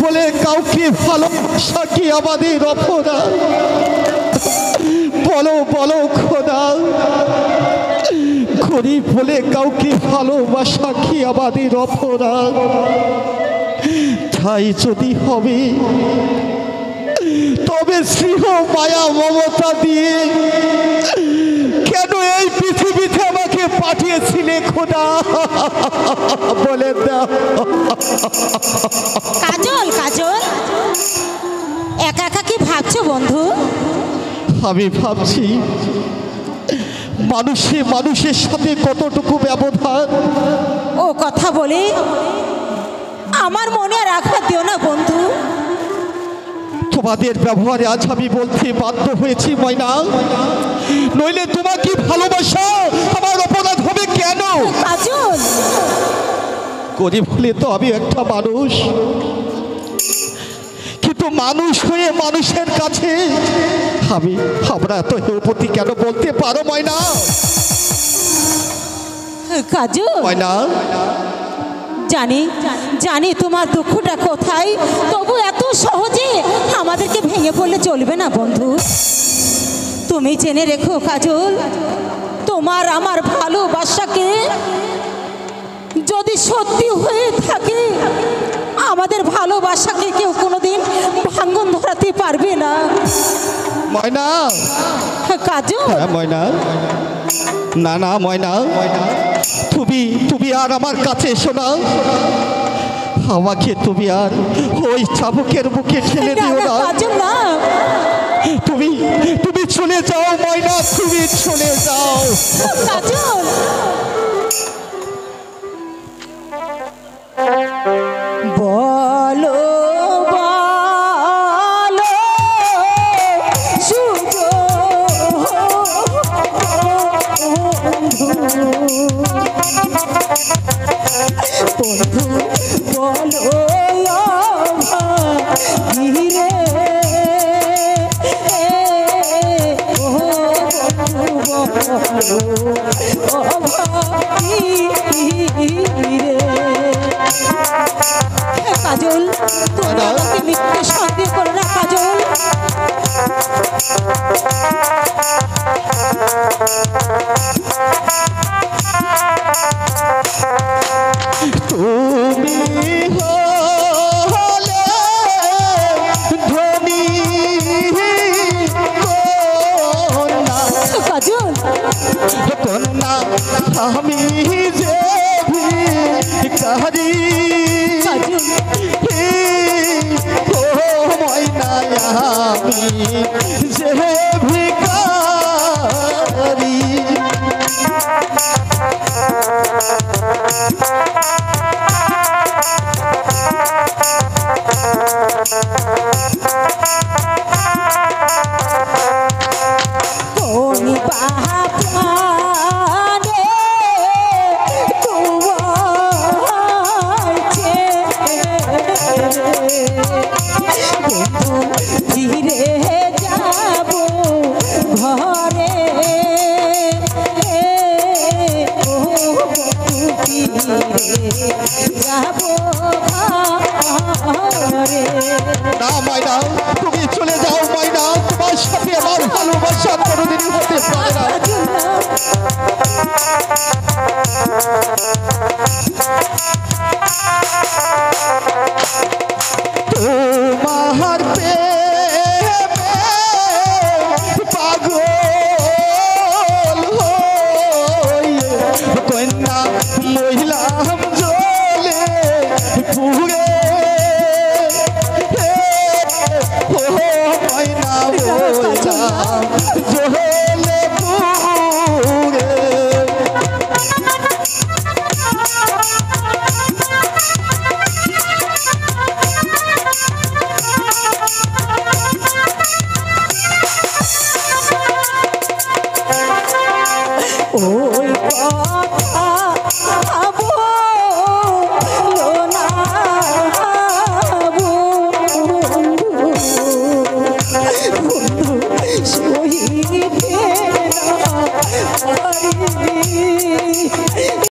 বলে কাউকে ভালোবাসা কি আমাদের অপরাধ? বলো বলো খোদা, গরিব বলে কাউকে ভালোবাসা কি আমাদের অপরাধ? তাই যদি হবে তবে স্নেহ মায়া মমতা দিয়ে কেন এই পৃথিবীতে আমাকে পাঠিয়েছিলে খোদা? বলে দাও। কাজল, কাজল, একা একা কি ভাবছো বন্ধু? আমি ভাবছি মানুষের সাথে কতটুকু ব্যবধান। ও কথা বলে আমার মনে আর আঘাত দিও না বন্ধু। তোমাদের ব্যবহারে আজ আমি বলতে বাধ্য হয়েছি ময়না, নইলে তোমাকে ভালোবাসা আমার অপরাধ হবে কেন? কাজল, গরিব হলে তো আমি একটা মানুষ, কিন্তু মানুষ হয়ে মানুষের কাছে আমরা এত হেয়পতি কেন বলতে পারো ময়না? কাজল, ময়না জানি জানি তোমার দুঃখটা কোথায়, তবু এত সহজে আমাদেরকে ভেঙে পড়লে চলবে না বন্ধু। তুমি জেনে রেখো কাজল, তোমার আমার ভালোবাসাকে যদি সত্যি হয়ে থাকে, আমাদের ভালোবাসাকে কেউ কোনোদিন ভাঙন ধরাতে পারবে না। ময়না, কাজল, হ্যাঁ ময়না, না না ময়না, তুমি আর আমার কাছে এসো না। আমাকে তুমি আর ওই চাবুকের মুখে ঠেলে দিও না। কাজল না, তুমি চলে যাও ময়না, তুমি চলে যাও। কাজল, বলো বলো শুভ বন্ধু, বলো ধীরে ও বন্ধু, কাজল, তুমি আমাকে মিথ্যে সন্দেহ করো না কাজল। তুমি হলে ধনী কন্যা, কাজল, কন্যা আমি যে ভিখারি, কাজল, ও ময়না আমি যে ভিখারি। কোন বাহানে তোমায় বন্ধু ধীরে যাব ঘরে, ও বন্ধু ধীরে যাব ঘরে। না ময়না, তুমি চলে যাও ময়না, তোমার সাথে আমার ভালোবাসা কোনোদিনই হতে পারে না। তোমার প্রেমে পাগল হয়ে কন্যা মহিলাম জলে পুরে